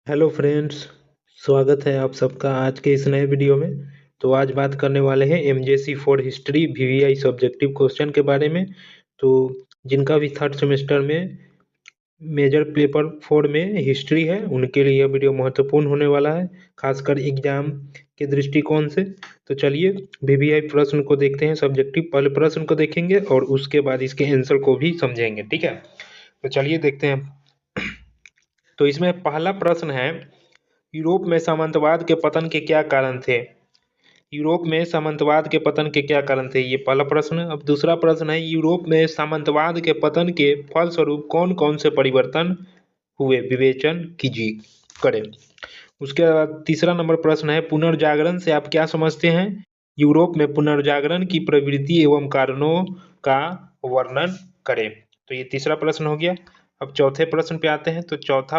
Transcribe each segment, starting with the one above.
Hello friends. स्वागत है आप सबका आज के इस नए वीडियो में। तो आज बात करने वाले हैं MJC for history VVI subjective question के बारे में। तो जिनका भी थर्ड सेमेस्टर में मेजर पेपर 4 में हिस्ट्री है उनके लिए यह वीडियो महत्वपूर्ण होने वाला है, खासकर एग्जाम के दृष्टिकोण से। तो चलिए वीवीआई प्रश्न को देखते हैं। सब्जेक्टिव पहले प्रश्न को देखेंगे और उसके बाद इसके आंसर को भी समझेंगे, ठीक है। तो चलिए देखते हैं। तो इसमें पहला प्रश्न है, यूरोप में सामंतवाद के पतन के क्या कारण थे। यूरोप में सामंतवाद के पतन के क्या कारण थे, ये पहला प्रश्न। अब दूसरा प्रश्न है, यूरोप में सामंतवाद के पतन के फलस्वरूप कौन कौन से परिवर्तन हुए, विवेचन कीजिए करें। उसके बाद तीसरा नंबर प्रश्न है, पुनर्जागरण से आप क्या समझते हैं। यूरोप में पुनर्जागरण की प्रवृत्ति एवं कारणों का वर्णन करें। तो ये तीसरा प्रश्न हो गया। अब चौथे प्रश्न पे आते हैं। तो चौथा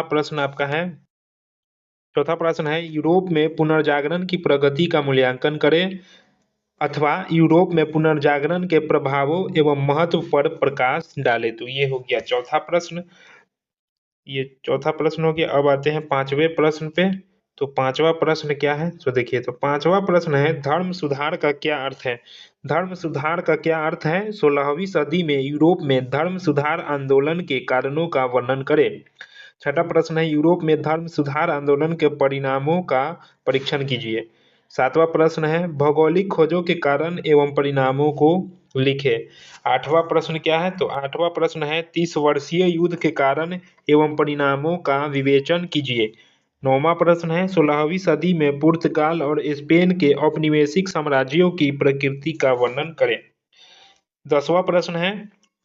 प्रश्न है, यूरोप में पुनर्जागरण की प्रगति का मूल्यांकन करें अथवा यूरोप में पुनर्जागरण के प्रभावों एवं महत्व पर प्रकाश डालें। तो ये हो गया चौथा प्रश्न। ये चौथा प्रश्न हो गया। अब आते हैं पांचवें प्रश्न पे। तो पांचवा प्रश्न क्या है, तो देखिए। तो पांचवा प्रश्न है, धर्म सुधार का क्या अर्थ है। धर्म सुधार का क्या अर्थ है। 16वीं सदी में यूरोप में धर्म सुधार आंदोलन के कारणों का वर्णन करें। छठा प्रश्न है, यूरोप में धर्म सुधार आंदोलन के परिणामों का परीक्षण कीजिए। सातवां प्रश्न है, भौगोलिक खोजों के कारण एवं परिणामों को लिखे। आठवां प्रश्न क्या है, तो आठवां प्रश्न है, 30 वर्षीय युद्ध के कारण एवं परिणामों का विवेचन कीजिए। नौवां प्रश्न है, 16वीं सदी में पुर्तगाल और स्पेन के औपनिवेशिक साम्राज्यों की प्रकृति का वर्णन करें। 10वां प्रश्न है,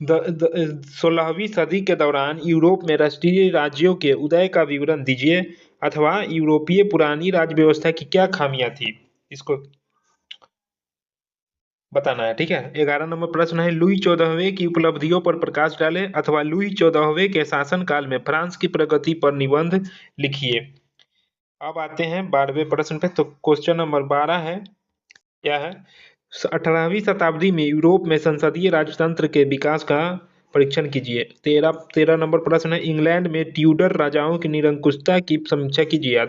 16वीं सदी के दौरान यूरोप में राष्ट्रीय राज्यों के उदय का विवरण दीजिए अथवा यूरोपीय पुरानी राज्य व्यवस्था की क्या खामियां थी, इसको बताना है, ठीक है। 11 नंबर प्रश्न है, लुई 14वें की उपलब्धियों पर प्रकाश डालें अथवा लुई 14वें के शासनकाल में फ्रांस की प्रगति पर निबंध लिखिए। अब आते हैं 12वें प्रश्न पे। तो क्वेश्चन नंबर 12 है, क्या है, 18वीं शताब्दी में यूरोप में संसदीय राजतंत्र के विकास का परीक्षण कीजिए। तेरह नंबर प्रश्न है, इंग्लैंड में ट्यूडर राजाओं की निरंकुशता की समीक्षा कीजिए।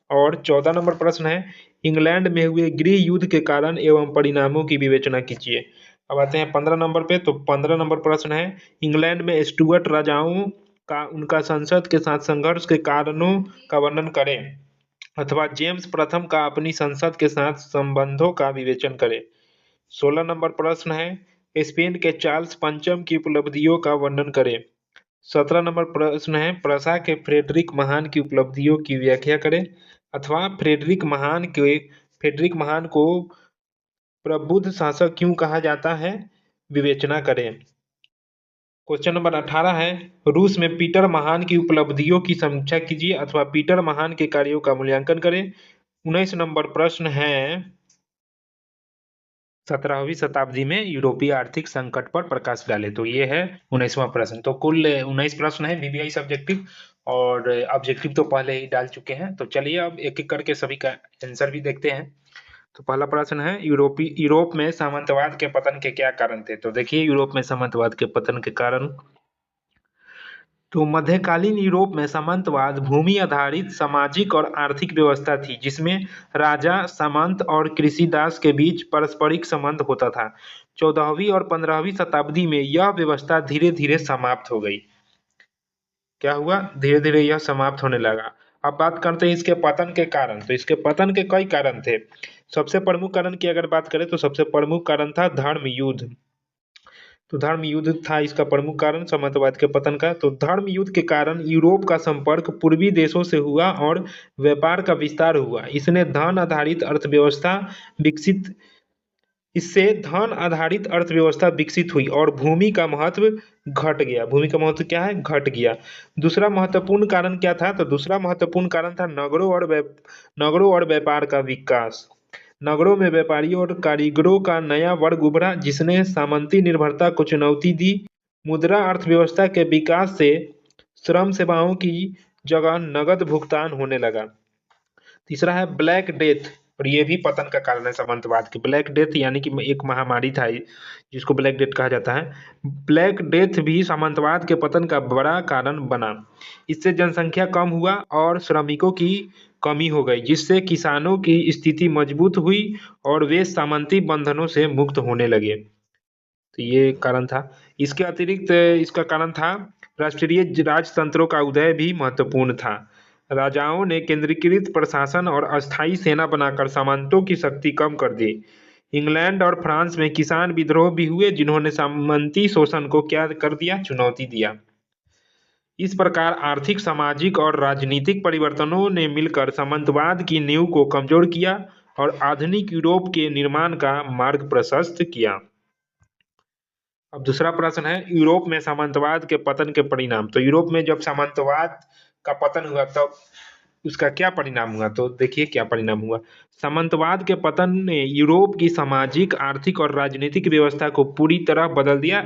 और 14 नंबर प्रश्न है, इंग्लैंड में हुए गृह युद्ध के कारण एवं परिणामों की विवेचना कीजिए। अब आते हैं 15 नंबर पे। तो 15 नंबर प्रश्न है, इंग्लैंड में स्टुअर्ट राजाओं का उनका संसद के साथ संघर्ष के कारणों का वर्णन करें अथवा जेम्स प्रथम का अपनी संसद के साथ संबंधों का विवेचन करें। 16 नंबर प्रश्न है, स्पेन के चार्ल्स पंचम की उपलब्धियों का वर्णन करें। 17 नंबर प्रश्न है, प्रसा के फ्रेडरिक महान की उपलब्धियों की व्याख्या करें अथवा फ्रेडरिक महान को प्रबुद्ध शासक क्यों कहा जाता है, विवेचना करें। क्वेश्चन नंबर 18 है, रूस में पीटर महान की उपलब्धियों की समीक्षा कीजिए अथवा पीटर महान के कार्यों का मूल्यांकन करें। 19 नंबर प्रश्न है, 17वीं शताब्दी में यूरोपीय आर्थिक संकट पर प्रकाश डाले। तो ये है 19वां प्रश्न। तो कुल 19 प्रश्न है वीवीआई सब्जेक्टिव, और ऑब्जेक्टिव तो पहले ही डाल चुके हैं। तो चलिए अब एक एक करके सभी का आंसर भी देखते हैं। तो पहला प्रश्न है, यूरोप में सामंतवाद के पतन के क्या कारण थे। तो देखिए, यूरोप में सामंतवाद के पतन के कारण, तो मध्यकालीन यूरोप में सामंतवाद भूमि आधारित सामाजिक और आर्थिक व्यवस्था थी जिसमें राजा, सामंत और कृषिदास के बीच पारस्परिक संबंध होता था। 14वीं और 15वीं शताब्दी में यह व्यवस्था धीरे धीरे समाप्त हो गई। क्या हुआ, धीरे धीरे यह समाप्त होने लगा। अब बात करते हैं इसके पतन के कारण। तो इसके पतन के कई कारण थे। सबसे प्रमुख कारण की अगर बात करें तो सबसे प्रमुख कारण था धर्म युद्ध। तो धर्म युद्ध था इसका प्रमुख कारण सामंतवाद के पतन का। तो धर्म युद्ध के कारण यूरोप का संपर्क पूर्वी देशों से हुआ और व्यापार का विस्तार हुआ। विकसित इससे धन आधारित अर्थव्यवस्था विकसित हुई और भूमि का महत्व घट गया। भूमि का महत्व क्या है, घट गया। दूसरा महत्वपूर्ण कारण क्या था, तो दूसरा महत्वपूर्ण कारण था नगरों और व्यापार का विकास। नगरों में व्यापारियों और कारीगरों का नया वर्ग उभरा जिसने सामंती निर्भरता को चुनौती दी। मुद्रा अर्थव्यवस्था के विकास से श्रम सेवाओं की जगह नगद भुगतान होने लगा। तीसरा है ब्लैक डेथ। और ये भी पतन का कारण है सामंतवाद के। ब्लैक डेथ यानी कि एक महामारी था जिसको ब्लैक डेथ कहा जाता है। ब्लैक डेथ भी सामंतवाद के पतन का बड़ा कारण बना। इससे जनसंख्या कम हुआ और श्रमिकों की कमी हो गई, जिससे किसानों की स्थिति मजबूत हुई और वे सामंती बंधनों से मुक्त होने लगे। तो ये कारण था। इसके अतिरिक्त इसका कारण था राष्ट्रीय राजतंत्रों का उदय भी महत्वपूर्ण था। राजाओं ने केंद्रीकृत प्रशासन और अस्थायी सेना बनाकर सामंतों की शक्ति कम कर दी। इंग्लैंड और फ्रांस में किसान विद्रोह भी हुए, जिन्होंने सामंती शोषण को क्या कर दिया, चुनौती दिया। इस प्रकार आर्थिक, सामाजिक और राजनीतिक परिवर्तनों ने मिलकर सामंतवाद की नींव को कमजोर किया और आधुनिक यूरोप के निर्माण का मार्ग प्रशस्त किया। अब दूसरा प्रश्न है यूरोप में सामंतवाद के पतन के परिणाम। तो यूरोप में जब सामंतवाद का पतन हुआ तब उसका क्या परिणाम हुआ, तो देखिए क्या परिणाम हुआ। सामंतवाद के पतन ने यूरोप की सामाजिक, आर्थिक और राजनीतिक व्यवस्था को पूरी तरह बदल दिया,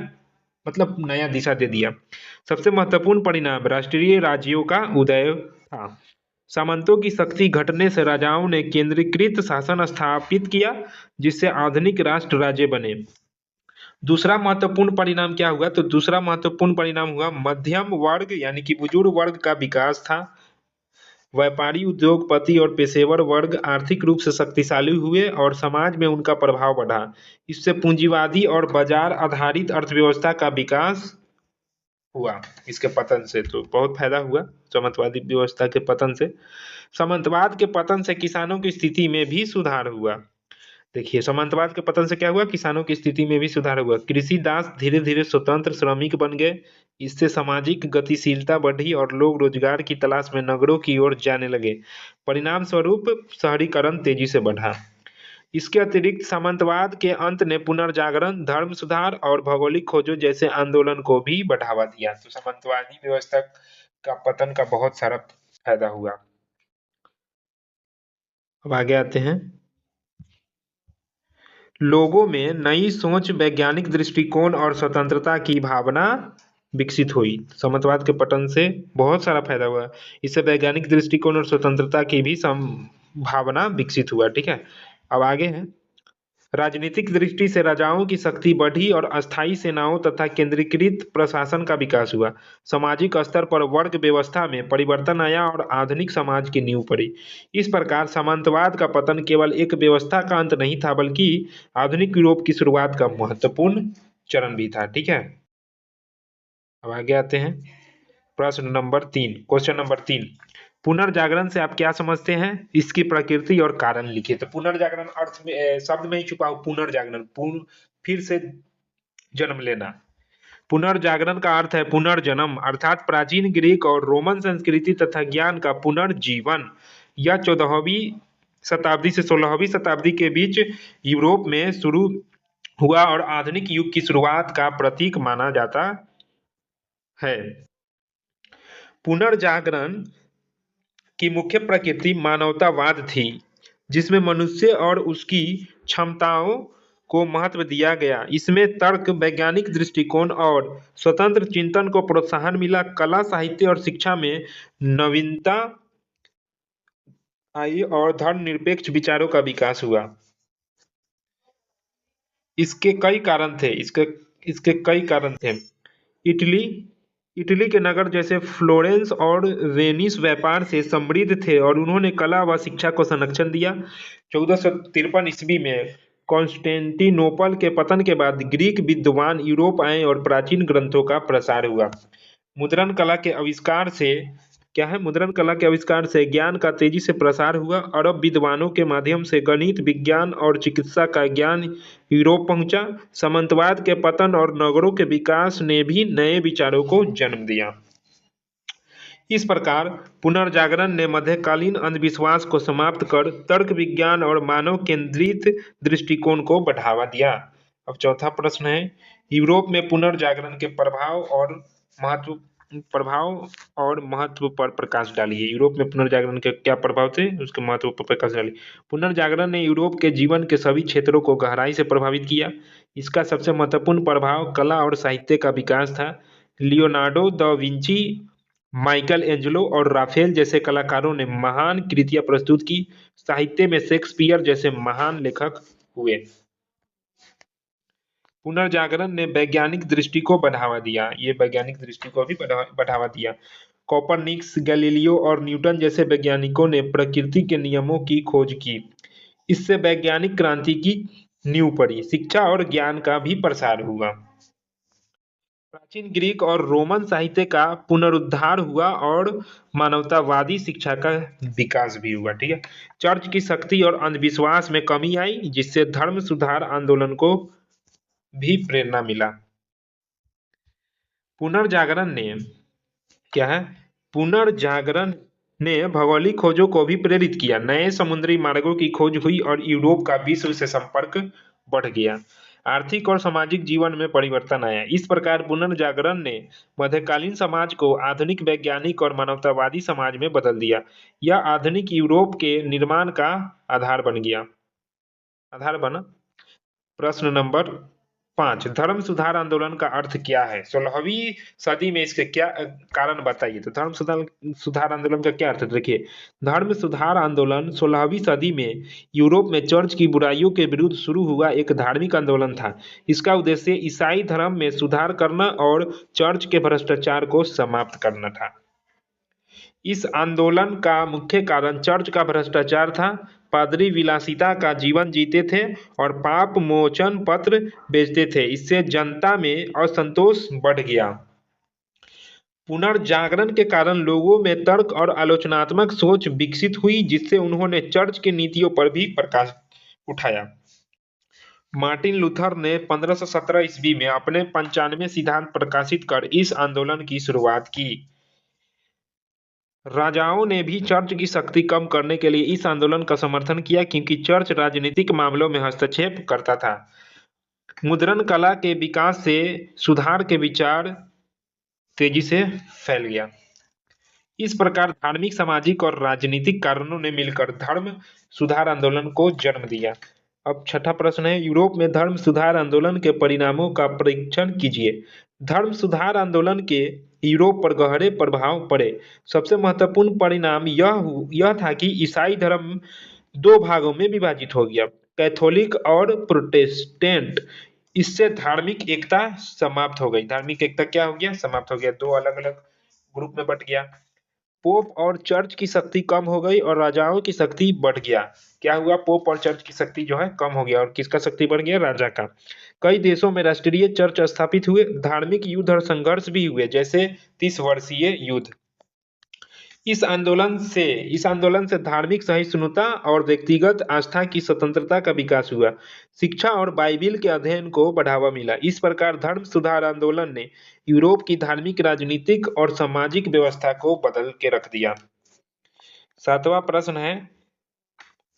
मतलब नया दिशा दे दिया। सबसे महत्वपूर्ण परिणाम राष्ट्रीय राज्यों का उदय था। सामंतों की शक्ति घटने से राजाओं ने केंद्रीकृत शासन स्थापित किया, जिससे आधुनिक राष्ट्र राज्य बने। दूसरा महत्वपूर्ण परिणाम क्या हुआ, तो दूसरा महत्वपूर्ण परिणाम हुआ मध्यम वर्ग यानी कि बुजुर्ग वर्ग का विकास था। व्यापारी, उद्योगपति और पेशेवर वर्ग आर्थिक रूप से शक्तिशाली हुए और समाज में उनका प्रभाव बढ़ा। इससे पूंजीवादी और बाजार आधारित अर्थव्यवस्था का विकास हुआ। इसके पतन से तो बहुत फायदा हुआ सामंतवादी व्यवस्था के पतन से। सामंतवाद के पतन से किसानों की स्थिति में भी सुधार हुआ। देखिए सामंतवाद के पतन से क्या हुआ, किसानों की स्थिति में भी सुधार हुआ। कृषि दास धीरे धीरे स्वतंत्र श्रमिक बन गए। इससे सामाजिक गतिशीलता बढ़ी और लोग रोजगार की तलाश में नगरों की ओर जाने लगे। परिणाम स्वरूप शहरीकरण तेजी से बढ़ा। इसके अतिरिक्त सामंतवाद के अंत ने पुनर्जागरण, धर्म सुधार और भौगोलिक खोजों जैसे आंदोलन को भी बढ़ावा दिया। तो सामंतवादी व्यवस्था का पतन का बहुत सारा फायदा हुआ। अब आगे आते हैं। लोगों में नई सोच, वैज्ञानिक दृष्टिकोण और स्वतंत्रता की भावना विकसित हुई। सामंतवाद के पतन से बहुत सारा फायदा हुआ। इससे वैज्ञानिक दृष्टिकोण और स्वतंत्रता की भी भावना विकसित हुआ। ठीक है, अब आगे है। राजनीतिक दृष्टि से राजाओं की शक्ति बढ़ी और अस्थायी सेनाओं तथा केंद्रीकृत प्रशासन का विकास हुआ। सामाजिक स्तर पर वर्ग व्यवस्था में परिवर्तन आया और आधुनिक समाज की नींव पड़ी। इस प्रकार सामंतवाद का पतन केवल एक व्यवस्था का अंत नहीं था, बल्कि आधुनिक यूरोप की शुरुआत का महत्वपूर्ण चरण भी था। ठीक है, अब आगे आते हैं। प्रश्न नंबर 3, क्वेश्चन नंबर 3, पुनर्जागरण से आप क्या समझते हैं, इसकी प्रकृति और कारण लिखिए। तो पुनर्जागरण अर्थ में शब्द में ही छुपा हो पुनर्जागरण, फिर से जन्म लेना। पुनर्जागरण का अर्थ है पुनर्जन्म, अर्थात प्राचीन ग्रीक और रोमन संस्कृति तथा ज्ञान का पुनर्जीवन। यह 14वीं शताब्दी से 16वीं शताब्दी के बीच यूरोप में शुरू हुआ और आधुनिक युग की शुरुआत का प्रतीक माना जाता है। पुनर्जागरण की मुख्य प्रकृति मानवतावाद थी, जिसमें मनुष्य और उसकी क्षमताओं को महत्व दिया गया। इसमें तर्क, वैज्ञानिक दृष्टिकोण और स्वतंत्र चिंतन को प्रोत्साहन मिला। कला, साहित्य और शिक्षा में नवीनता आई और धर्मनिरपेक्ष विचारों का विकास हुआ। इसके कई कारण थे। इसके कई कारण थे। इटली के नगर जैसे फ्लोरेंस और वेनिस व्यापार से समृद्ध थे और उन्होंने कला व शिक्षा को संरक्षण दिया। 1453 ईस्वी में कॉन्स्टेंटिनोपल के पतन के बाद ग्रीक विद्वान यूरोप आए और प्राचीन ग्रंथों का प्रसार हुआ। मुद्रण कला के आविष्कार से मुद्रण कला के आविष्कार से ज्ञान का तेजी से प्रसार हुआ। अरब विद्वानों के माध्यम से गणित, विज्ञान और चिकित्सा का ज्ञान यूरोप पहुंचा। सामंतवाद के पतन और नगरों के विकास ने भी नए विचारों को जन्म दिया। इस प्रकार पुनर्जागरण ने मध्यकालीन अंधविश्वास को समाप्त कर तर्क, विज्ञान और मानव केंद्रित दृष्टिकोण को बढ़ावा दिया। अब चौथा प्रश्न है, यूरोप में पुनर्जागरण के प्रभाव और महत्व पर प्रकाश डालिए। यूरोप में पुनर्जागरण के क्या प्रभाव थे, उसके महत्व पर प्रकाश डालिए। पुनर्जागरण ने यूरोप के जीवन के सभी क्षेत्रों को गहराई से प्रभावित किया। इसका सबसे महत्वपूर्ण प्रभाव कला और साहित्य का विकास था। Leonardo da Vinci Michael Angelo और राफेल जैसे कलाकारों ने महान कृतियां प्रस्तुत की। साहित्य में शेक्सपियर जैसे महान लेखक हुए। पुनर्जागरण ने वैज्ञानिक दृष्टि को बढ़ावा दिया। ये वैज्ञानिक दृष्टि को भी बढ़ावा दिया। कोपरनिकस, गैलीलियो और न्यूटन जैसे वैज्ञानिकों ने प्रकृति के नियमों की खोज की। इससे वैज्ञानिक क्रांति की नींव पड़ी। शिक्षा और ज्ञान का भी प्रसार हुआ। प्राचीन ग्रीक और रोमन साहित्य का पुनरुद्धार हुआ और मानवतावादी शिक्षा का विकास भी हुआ। ठीक है। चर्च की शक्ति और अंधविश्वास में कमी आई, जिससे धर्म सुधार आंदोलन को भी प्रेरणा मिला। पुनर्जागरण ने क्या है, पुनर्जागरण ने भौगोलिक खोजों को भी प्रेरित किया। नए समुद्री मार्गों की खोज हुई और यूरोप का विश्व से संपर्क बढ़ गया। आर्थिक और सामाजिक जीवन में परिवर्तन आया। इस प्रकार पुनर्जागरण ने मध्यकालीन समाज को आधुनिक वैज्ञानिक और मानवतावादी समाज में बदल दिया। यह आधुनिक यूरोप के निर्माण का आधार बना। प्रश्न नंबर 5, धर्म सुधार आंदोलन का अर्थ क्या है? 16वीं सदी में इसके क्या कारण बताइए। तो धर्म सुधार आंदोलन का क्या अर्थ है? देखिए, धर्म सुधार आंदोलन 16वीं सदी में यूरोप में चर्च की बुराइयों के विरुद्ध शुरू हुआ एक धार्मिक आंदोलन था। इसका उद्देश्य ईसाई धर्म में सुधार करना और चर्च के भ्रष्टाचार को समाप्त करना था। इस आंदोलन का मुख्य कारण चर्च का भ्रष्टाचार था। पादरी विलासिता का जीवन जीते थे और पाप मोचन पत्र बेचते थे। इससे जनता में असंतोष बढ़ गया। पुनर्जागरण के कारण लोगों में तर्क और आलोचनात्मक सोच विकसित हुई, जिससे उन्होंने चर्च की नीतियों पर भी प्रकाश उठाया। मार्टिन लूथर ने 1517 ईस्वी में अपने 95 सिद्धांत प्रकाशित कर इस आंदोलन की शुरुआत की। राजाओं ने भी चर्च की शक्ति कम करने के लिए इस आंदोलन का समर्थन किया, क्योंकि चर्च राजनीतिक मामलों में हस्तक्षेप करता था। मुद्रण कला के विकास से सुधार के विचार तेजी से फैल गया। इस प्रकार धार्मिक, सामाजिक और राजनीतिक कारणों ने मिलकर धर्म सुधार आंदोलन को जन्म दिया। अब छठा प्रश्न है, यूरोप में धर्म सुधार आंदोलन के परिणामों का परीक्षण कीजिए। धर्म सुधार आंदोलन के यूरोप पर गहरे प्रभाव पड़े। सबसे महत्वपूर्ण परिणाम यह था कि ईसाई धर्म दो भागों में विभाजित हो गया, कैथोलिक और प्रोटेस्टेंट। इससे धार्मिक एकता समाप्त हो गई। धार्मिक एकता क्या हो गया? समाप्त हो गया। दो अलग अलग ग्रुप में बट गया। पोप और चर्च की शक्ति कम हो गई और राजाओं की शक्ति बढ़ गया। क्या हुआ? पोप और चर्च की शक्ति जो है कम हो गया और किसका शक्ति बढ़ गया? राजा का। कई देशों में राष्ट्रीय चर्च स्थापित हुए। धार्मिक युद्ध और संघर्ष भी हुए, जैसे 30 वर्षीय युद्ध। इस आंदोलन से धार्मिक सहिष्णुता और व्यक्तिगत आस्था की स्वतंत्रता का विकास हुआ। शिक्षा और बाइबिल के अध्ययन को बढ़ावा मिला। इस प्रकार धर्म सुधार आंदोलन ने यूरोप की धार्मिक, राजनीतिक और सामाजिक व्यवस्था को बदल के रख दिया। 7वां प्रश्न है,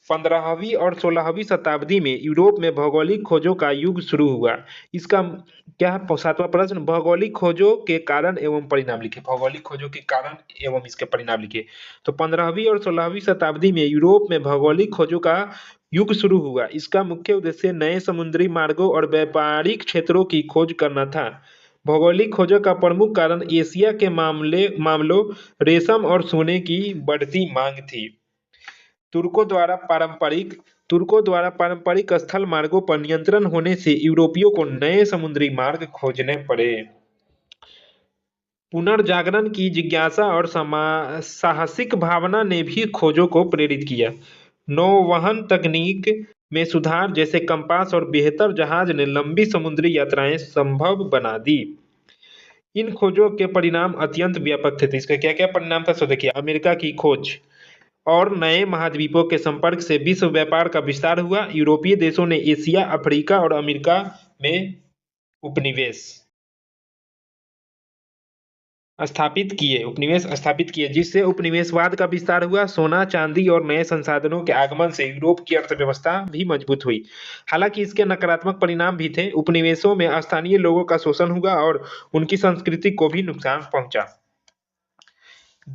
15वीं और 16वीं शताब्दी में यूरोप में भौगोलिक खोजों का युग शुरू हुआ। इसका क्या है? 7वां प्रश्न, भौगोलिक खोजों के कारण एवं परिणाम लिखिए। भौगोलिक खोजों के कारण एवं इसके परिणाम लिखिए। तो 15वीं और 16वीं शताब्दी में यूरोप में भौगोलिक खोजों का युग शुरू हुआ। इसका मुख्य उद्देश्य नए समुद्री मार्गों और व्यापारिक क्षेत्रों की खोज करना था। भौगोलिक खोजों का प्रमुख कारण एशिया के मामलों रेशम और सोने की बढ़ती मांग थी। तुर्कों द्वारा पारंपरिक स्थल मार्गों पर नियंत्रण होने से यूरोपियों को नए समुद्री मार्ग खोजने पड़े। पुनर्जागरण की जिज्ञासा और साहसिक भावना ने भी खोजों को प्रेरित किया। नौवहन तकनीक में सुधार, जैसे कंपास और बेहतर जहाज, ने लंबी समुद्री यात्राएं संभव बना दी। इन खोजों के परिणाम अत्यंत व्यापक थे। इसका क्या क्या परिणाम था? सो देखिए, अमेरिका की खोज और नए महाद्वीपों के संपर्क से विश्व व्यापार का विस्तार हुआ। यूरोपीय देशों ने एशिया, अफ्रीका और अमेरिका में उपनिवेश स्थापित किए, जिससे उपनिवेशवाद का विस्तार हुआ। सोना, चांदी और नए संसाधनों के आगमन से यूरोप की अर्थव्यवस्था भी मजबूत हुई। हालांकि इसके नकारात्मक परिणाम भी थे। उपनिवेशों में स्थानीय लोगों का शोषण हुआ और उनकी संस्कृति को भी नुकसान पहुंचा।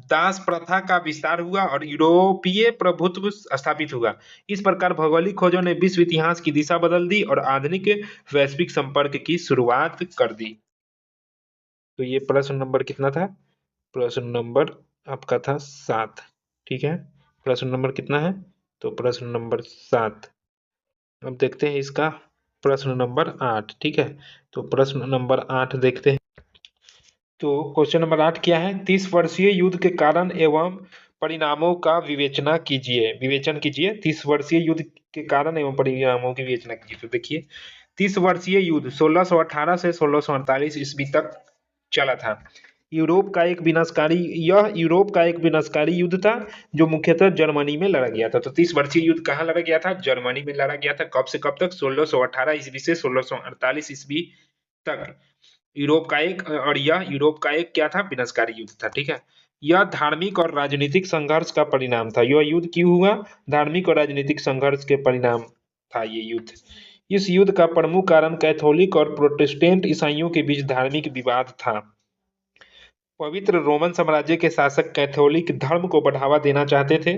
दास प्रथा का विस्तार हुआ और यूरोपीय प्रभुत्व स्थापित हुआ। इस प्रकार भौगोलिक खोजों ने विश्व इतिहास की दिशा बदल दी और आधुनिक वैश्विक संपर्क की शुरुआत कर दी। तो ये प्रश्न नंबर कितना था? प्रश्न नंबर आपका था 7। ठीक है, प्रश्न नंबर कितना है? तो प्रश्न नंबर 7। अब देखते हैं इसका प्रश्न नंबर 8। ठीक है, तो प्रश्न नंबर 8 देखते हैं। तो क्वेश्चन नंबर 8 क्या है? 30 वर्षीय युद्ध के कारण एवं परिणामों का विवेचन कीजिए। 30 वर्षीय युद्ध के कारण एवं परिणामों की विवेचना कीजिए। तो देखिए, 30 वर्षीय युद्ध 1618 से 1648 ईस्वी तक चला था। यह यूरोप का एक विनाशकारी युद्ध था जो मुख्यतः जर्मनी में लड़ा गया था। तो 30 वर्षीय युद्ध कहाँ लड़ा गया था? जर्मनी में लड़ा गया था। कब से कब तक? 1618 ईस्वी से 1648 ईस्वी तक। यह यूरोप का एक क्या था? विनाशकारी युद्ध था। ठीक है, यह धार्मिक और राजनीतिक संघर्ष का परिणाम था। यह युद्ध क्यों हुआ? धार्मिक और राजनीतिक संघर्ष के परिणाम था ये युद्ध। इस युद्ध का प्रमुख कारण कैथोलिक और प्रोटेस्टेंट ईसाइयों के बीच धार्मिक विवाद था। पवित्र रोमन साम्राज्य के शासक कैथोलिक धर्म को बढ़ावा देना चाहते थे,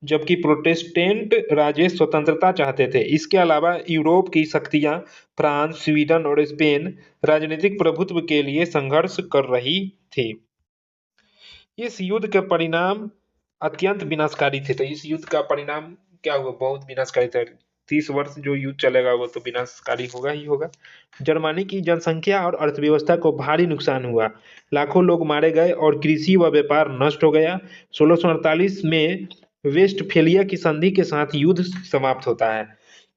जबकि प्रोटेस्टेंट राज्य स्वतंत्रता चाहते थे। इसके अलावा यूरोप की शक्तियां फ्रांस, स्वीडन और स्पेन राजनीतिक प्रभुत्व के लिए संघर्ष कर रही थी। इस युद्ध के परिणाम अत्यंत विनाशकारी थे। तो इस युद्ध का परिणाम क्या हुआ? बहुत विनाशकारी था। 30 वर्ष जो युद्ध चलेगा वो तो विनाशकारी होगा ही होगा। जर्मनी की जनसंख्या और अर्थव्यवस्था को भारी नुकसान हुआ। लाखों लोग मारे गए और कृषि व व्यापार नष्ट हो गया। 1648 में वेस्टफेलिया की संधि के साथ युद्ध समाप्त होता है।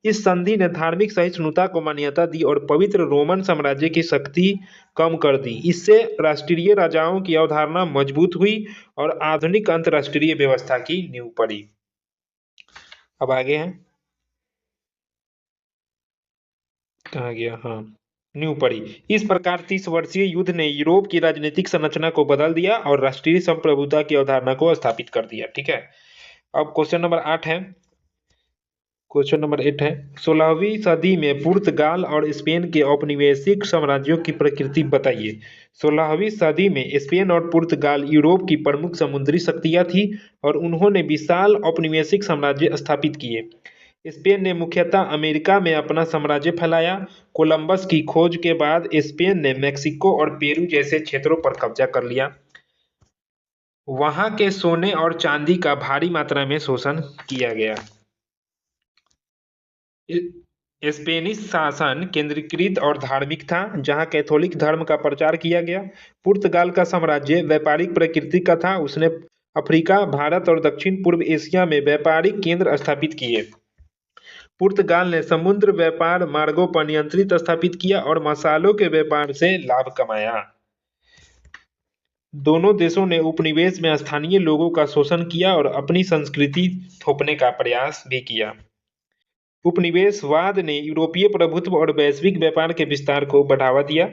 इस संधि ने धार्मिक सहिष्णुता को मान्यता दी और पवित्र रोमन साम्राज्य की शक्ति कम कर दी। इससे राष्ट्रीय राजाओं की अवधारणा मजबूत हुई और आधुनिक अंतरराष्ट्रीय व्यवस्था की नींव पड़ी। अब आगे हैं, कहाँ गया? हाँ, नींव पड़ी। इस प्रकार 30 वर्षीय युद्ध ने यूरोप की राजनीतिक संरचना को बदल दिया और राष्ट्रीय संप्रभुता की अवधारणा को स्थापित कर दिया। ठीक है, अब क्वेश्चन नंबर 8 है। क्वेश्चन नंबर 8 है, 16वीं सदी में पुर्तगाल और स्पेन के औपनिवेशिक साम्राज्यों की प्रकृति बताइए। 16वीं सदी में स्पेन और पुर्तगाल यूरोप की प्रमुख समुद्री शक्तियां थी और उन्होंने विशाल औपनिवेशिक साम्राज्य स्थापित किए। स्पेन ने मुख्यतः अमेरिका में अपना साम्राज्य फैलाया। कोलंबस की खोज के बाद स्पेन ने मैक्सिको और पेरू जैसे क्षेत्रों पर कब्जा कर लिया। वहां के सोने और चांदी का भारी मात्रा में शोषण किया गया। स्पेनिश शासन केंद्रीकृत और धार्मिक था, जहां कैथोलिक धर्म का प्रचार किया गया। पुर्तगाल का साम्राज्य व्यापारिक प्रकृति का था। उसने अफ्रीका, भारत और दक्षिण पूर्व एशिया में व्यापारिक केंद्र स्थापित किए। पुर्तगाल ने समुद्र व्यापार मार्गों पर नियंत्रित स्थापित किया और मसालों के व्यापार से लाभ कमाया। दोनों देशों ने उपनिवेश में स्थानीय लोगों का शोषण किया और अपनी संस्कृति थोपने का प्रयास भी किया। उपनिवेशवाद ने यूरोपीय प्रभुत्व और वैश्विक व्यापार के विस्तार को बढ़ावा दिया।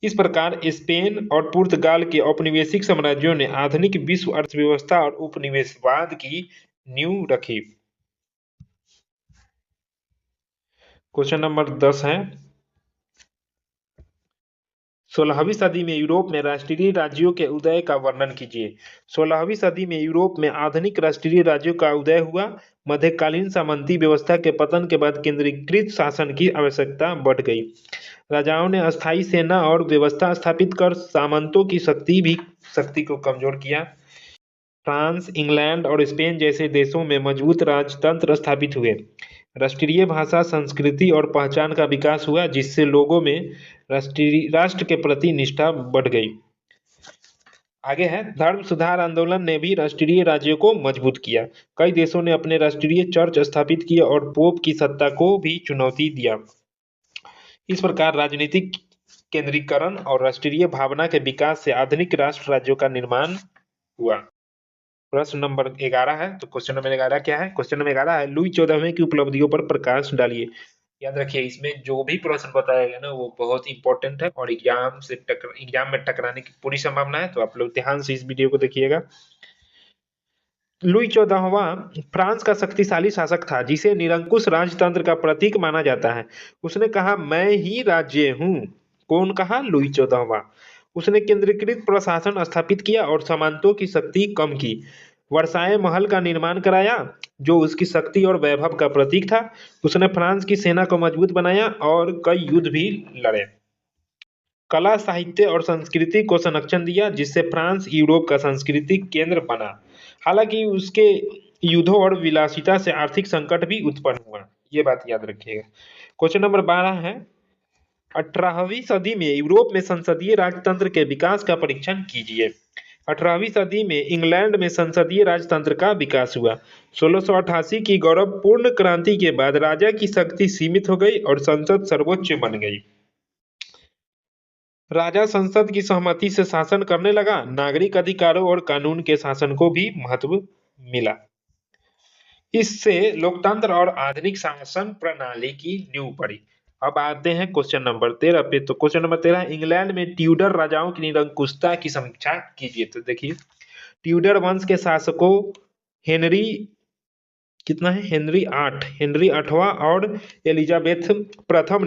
इस प्रकार स्पेन और पुर्तगाल के औपनिवेशिक साम्राज्यों ने आधुनिक विश्व अर्थव्यवस्था और उपनिवेशवाद की नींव रखी। क्वेश्चन नंबर 10 है, 16वीं सदी में यूरोप में राष्ट्रीय राज्यों के उदय का वर्णन कीजिए। 16वीं सदी में यूरोप में आधुनिक राष्ट्रीय राज्यों का उदय हुआ। मध्यकालीन सामंती व्यवस्था के पतन के बाद केंद्रीकृत शासन की आवश्यकता बढ़ गई। राजाओं ने अस्थायी सेना और व्यवस्था स्थापित कर सामंतों की शक्ति को कमजोर किया। फ्रांस, इंग्लैंड और स्पेन जैसे देशों में मजबूत राजतंत्र स्थापित हुए। राष्ट्रीय भाषा, संस्कृति और पहचान का विकास हुआ, जिससे लोगों में राष्ट्र के प्रति निष्ठा बढ़ गई। आगे है, धर्म सुधार आंदोलन ने भी राष्ट्रीय राज्यों को मजबूत किया। कई देशों ने अपने राष्ट्रीय चर्च स्थापित किए और पोप की सत्ता को भी चुनौती दिया। इस प्रकार राजनीतिक केंद्रीकरण और राष्ट्रीय भावना के विकास से आधुनिक राष्ट्र राज्यों का निर्माण हुआ। प्रश्न नंबर 11 है। तो क्वेश्चन नंबर 11 क्या है? क्वेश्चन नंबर 11 है, लुई 14वें की उपलब्धियों पर प्रकाश डालिए। याद रखिए, इसमें जो भी प्रश्न बताया गया ना वो बहुत इंपॉर्टेंट है और एग्जाम में टकराने की पूरी संभावना है। तो आप लोग ध्यान से इस वीडियो को देखिएगा। लुई 14वां फ्रांस का शक्तिशाली शासक था, जिसे निरंकुश राजतंत्र का प्रतीक माना जाता है। उसने कहा, मैं ही राज्य हूँ। कौन कहा? लुई 14वां। उसने केंद्रीकृत प्रशासन स्थापित किया और सामंतों की शक्ति कम की। वर्साय महल का निर्माण कराया, जो उसकी शक्ति और वैभव का प्रतीक था। उसने फ्रांस की सेना को मजबूत बनाया और कई युद्ध भी लड़े। कला साहित्य और संस्कृति को संरक्षण दिया, जिससे फ्रांस यूरोप का सांस्कृतिक केंद्र बना। हालांकि उसके युद्धों और विलासिता से आर्थिक संकट भी उत्पन्न हुआ, ये बात याद रखिएगा। क्वेश्चन नंबर 12 है, 18वीं सदी में यूरोप में संसदीय राजतंत्र के विकास का परीक्षण कीजिए। 18वीं सदी में इंग्लैंड में संसदीय राजतंत्र का विकास हुआ। 1688 की गौरवपूर्ण क्रांति के बाद राजा की शक्ति सीमित हो गई और संसद सर्वोच्च बन गई। राजा संसद की सहमति से शासन करने लगा। नागरिक अधिकारों और कानून के शासन को भी महत्व मिला। इससे लोकतंत्र और आधुनिक शासन प्रणाली की नींव पड़ी। अब आते हैं क्वेश्चन नंबर 13 पे। तो क्वेश्चन नंबर 13, इंग्लैंड में ट्यूडर राजाओं की निरंकुशता की समीक्षा कीजिए। तो देखिए, ट्यूडर वंश के शासकों हेनरी कितना है, हेनरी 8वां और एलिजाबेथ प्रथम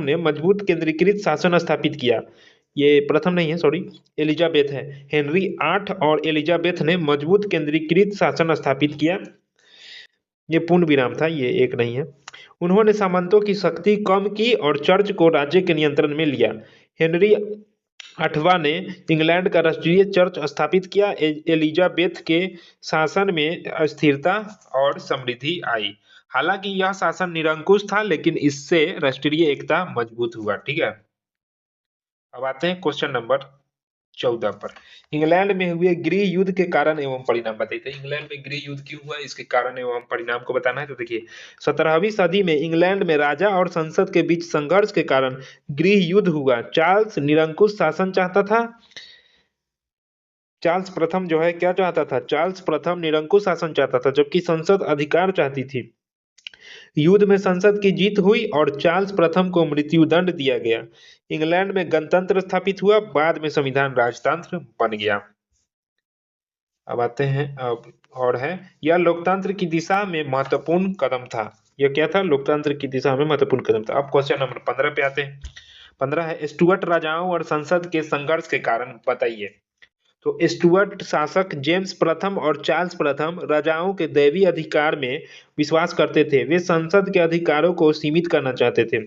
ने मजबूत केंद्रीकृत शासन स्थापित किया। ये प्रथम नहीं है, सॉरी, एलिजाबेथ है। हेनरी 8 और एलिजाबेथ ने मजबूत केंद्रीकृत शासन स्थापित किया। ये पूर्ण विराम था, ये एक नहीं है। उन्होंने सामंतों की शक्ति कम की और चर्च को राज्य के नियंत्रण में लिया। हेनरी 8वां ने इंग्लैंड का राष्ट्रीय चर्च स्थापित किया। एलिजाबेथ के शासन में स्थिरता और समृद्धि आई। हालांकि यह शासन निरंकुश था, लेकिन इससे राष्ट्रीय एकता मजबूत हुआ। ठीक है, अब आते हैं क्वेश्चन नंबर 14 पर। इंग्लैंड में हुए गृह युद्ध के कारण एवं परिणाम बताइए। तो इंग्लैंड में गृह युद्ध क्यों हुआ, इसके कारण एवं परिणाम को बताना है। तो देखिए, 17वीं सदी में इंग्लैंड में राजा और संसद के बीच संघर्ष के कारण गृह युद्ध हुआ। चार्ल्स निरंकुश शासन चाहता था। चार्ल्स प्रथम जो है क्या चाहता था, चार्ल्स प्रथम निरंकुश शासन चाहता था, जबकि संसद अधिकार चाहती थी। युद्ध में संसद की जीत हुई और चार्ल्स प्रथम को मृत्युदंड दिया गया। इंग्लैंड में गणतंत्र स्थापित हुआ, बाद में संविधान राजतंत्र बन गया। अब आते हैं, अब और है, यह लोकतंत्र की दिशा में महत्वपूर्ण कदम था। यह क्या था, लोकतंत्र की दिशा में महत्वपूर्ण कदम था। अब क्वेश्चन नंबर 15 पे आते हैं। 15 है, स्टुअर्ट राजाओं और संसद के संघर्ष के कारण बताइए। तो स्टुअर्ट शासक जेम्स प्रथम और चार्ल्स प्रथम राजाओं के दैवीय अधिकार में विश्वास करते थे। वे संसद के अधिकारों को सीमित करना चाहते थे।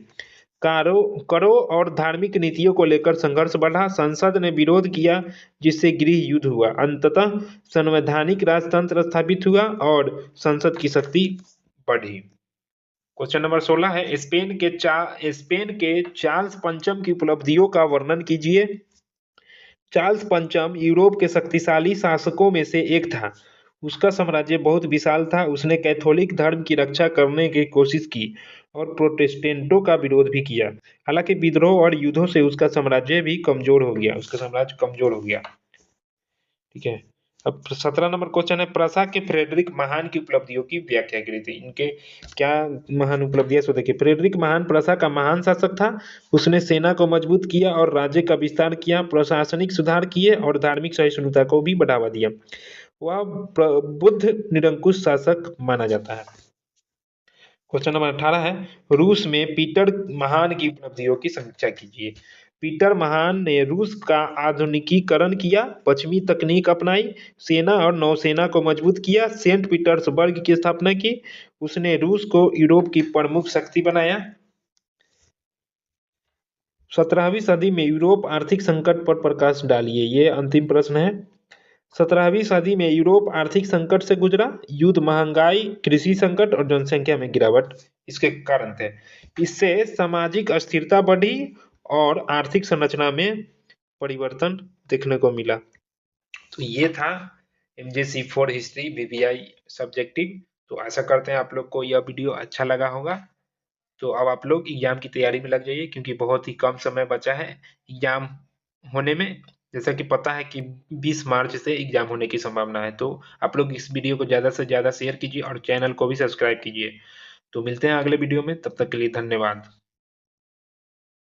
करों और धार्मिक नीतियों को लेकर संघर्ष बढ़ा। संसद ने विरोध किया, जिससे गृह युद्ध हुआ। अंततः संवैधानिक राजतंत्र स्थापित हुआ और संसद की शक्ति बढ़ी। क्वेश्चन नंबर 16 है, स्पेन के चार्ल्स पंचम की उपलब्धियों का वर्णन कीजिए। चार्ल्स पंचम यूरोप के शक्तिशाली शासकों में से एक था। उसका साम्राज्य बहुत विशाल था। उसने कैथोलिक धर्म की रक्षा करने की कोशिश की और प्रोटेस्टेंटों का विरोध भी किया। हालांकि विद्रोह और युद्धों से उसका साम्राज्य कमजोर हो गया। ठीक है, अब 17 नंबर क्वेश्चन है, प्रसा के फ्रेडरिक महान की उपलब्धियों की व्याख्या करी थी। इनके क्या महान उपलब्धियां, सो देखिए, फ्रेडरिक महान प्रसा का महान शासक था। उसने सेना को मजबूत किया और राज्य का विस्तार किया, प्रशासनिक सुधार किए और धार्मिक सहिष्णुता को भी बढ़ावा दिया। वह बुद्ध निरंकुश शासक माना जाता है। क्वेश्चन नंबर 18 है, रूस में पीटर महान की उपलब्धियों की समीक्षा कीजिए। पीटर महान ने रूस का आधुनिकीकरण किया, पश्चिमी तकनीक अपनाई, सेना और नौसेना को मजबूत किया, सेंट पीटर्सबर्ग की स्थापना की। उसने रूस को यूरोप की प्रमुख शक्ति बनाया। 17वीं सदी में यूरोप आर्थिक संकट पर प्रकाश डालिए, ये अंतिम प्रश्न है। 17वीं सदी में यूरोप आर्थिक संकट से गुजरा। युद्ध, महंगाई, कृषि संकट और जनसंख्या में गिरावट इसके कारण थे। इससे सामाजिक अस्थिरता बढ़ी और आर्थिक संरचना में परिवर्तन देखने को मिला। तो ये था MJC 4 हिस्ट्री VVI सब्जेक्टिव। तो आशा करते हैं आप लोग को यह वीडियो अच्छा लगा होगा। तो अब आप लोग एग्जाम की तैयारी में लग जाइए, क्योंकि बहुत ही कम समय बचा है एग्जाम होने में। जैसा कि पता है कि 20 मार्च से एग्जाम होने की संभावना है। तो आप लोग इस वीडियो को ज़्यादा से ज़्यादा शेयर कीजिए और चैनल को भी सब्सक्राइब कीजिए। तो मिलते हैं अगले वीडियो में, तब तक के लिए धन्यवाद।